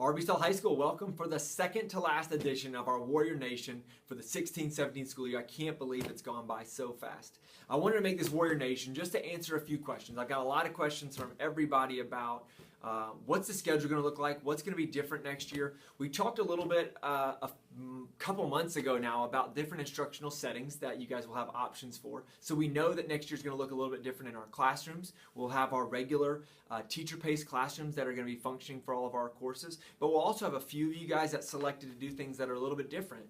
Arbysdale High School, welcome for the second to last edition of our Warrior Nation for the 16-17 school year. I can't believe it's gone by so fast. I wanted to make this Warrior Nation just to answer a few questions. I've got a lot of questions from everybody about what's the schedule going to look like, what's going to be different next year. We talked a little bit a couple months ago now about different instructional settings that you guys will have options for. So we know that next year's going to look a little bit different in our classrooms. We'll have our regular teacher-paced classrooms that are going to be functioning for all of our courses, but we'll also have a few of you guys that selected to do things that are a little bit different.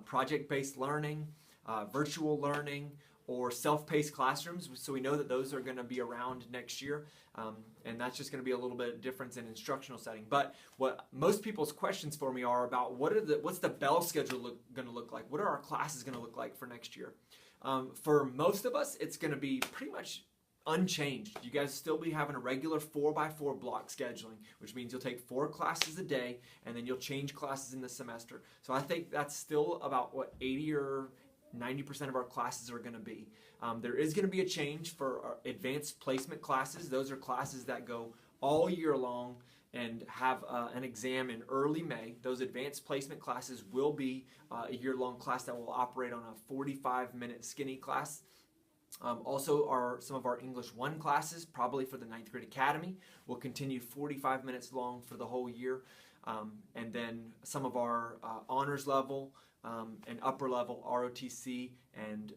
Project-based learning, virtual learning, or self-paced classrooms, so we know that those are going to be around next year, and that's just going to be a little bit of difference in instructional setting. But what most people's questions for me are about what's the bell schedule going to look like? What are our classes going to look like for next year? For most of us, it's going to be pretty much unchanged. You guys still be having a regular 4x4 block scheduling, which means you'll take 4 classes a day, and then you'll change classes in the semester. So I think that's still about what 80 or 90% of our classes are going to be. There is going to be a change for our advanced placement classes. Those are classes that go all year long and have an exam in early May. Those advanced placement classes will be a year-long class that will operate on a 45-minute skinny class. Also, some of our English 1 classes, probably for the 9th grade academy, will continue 45 minutes long for the whole year. And then some of our honors level and upper level ROTC and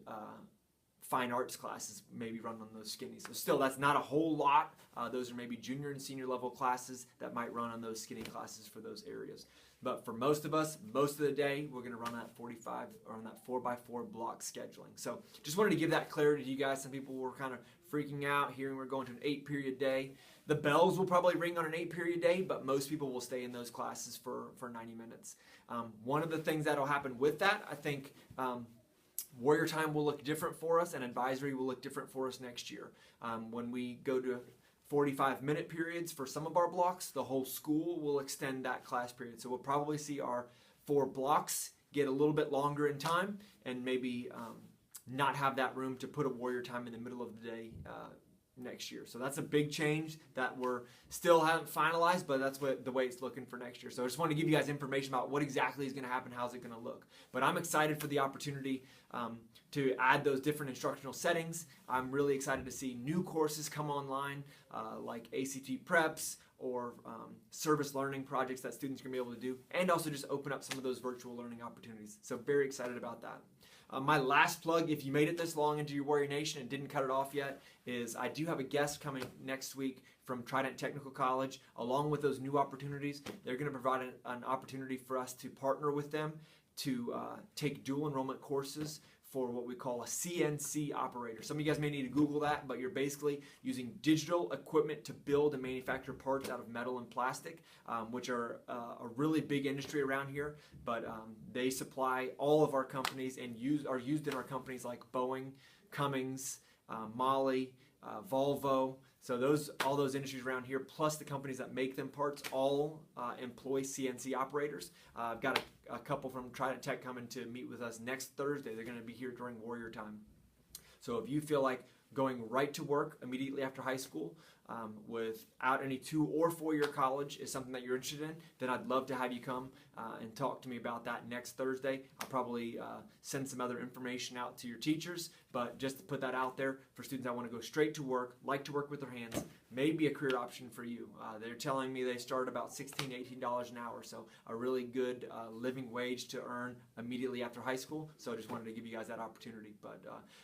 fine arts classes maybe run on those skinnies. So still, that's not a whole lot. Those are maybe junior and senior level classes that might run on those skinny classes for those areas. But for most of us, most of the day, we're going to run that 45 or on that 4x4 block scheduling. So just wanted to give that clarity to you guys. Some people were kind of freaking out hearing we're going to an 8-period day. The bells will probably ring on an 8-period day, but most people will stay in those classes for 90 minutes. One of the things that will happen with that, I think Warrior Time will look different for us, and advisory will look different for us next year. When we go to 45-minute periods for some of our blocks, the whole school will extend that class period. So we'll probably see our 4 blocks get a little bit longer in time and maybe not have that room to put a Warrior Time in the middle of the day next year. So that's a big change that we're still haven't finalized, but that's the way it's looking for next year. So I just want to give you guys information about what exactly is going to happen, how's it going to look. But I'm excited for the opportunity to add those different instructional settings. I'm really excited to see new courses come online, like ACT preps or service learning projects that students are going to be able to do, and also just open up some of those virtual learning opportunities. So very excited about that. My last plug, if you made it this long into your Warrior Nation and didn't cut it off yet, is I do have a guest coming next week from Trident Technical College. Along with those new opportunities, they're going to provide an opportunity for us to partner with them to take dual enrollment courses for what we call a CNC operator. Some of you guys may need to Google that, but you're basically using digital equipment to build and manufacture parts out of metal and plastic, which are a really big industry around here, but they supply all of our companies and are used in our companies like Boeing, Cummins, Molle, Volvo. So all those industries around here, plus the companies that make them parts, all employ CNC operators. I've got a couple from Trident Tech coming to meet with us next Thursday. They're going to be here during Warrior Time. So if you feel like going right to work immediately after high school without any 2 or 4-year college is something that you're interested in, then I'd love to have you come and talk to me about that next Thursday. I'll probably send some other information out to your teachers, but just to put that out there for students that want to go straight to work, like to work with their hands, may be a career option for you. They're telling me they start about $16, $18 an hour, so a really good living wage to earn immediately after high school. So I just wanted to give you guys that opportunity. But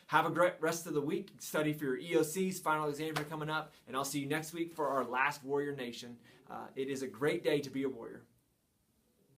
have a great rest of the week. Study for your EOCs, final exams are coming up, and I'll see you next week for our last Warrior Nation. It is a great day to be a Warrior.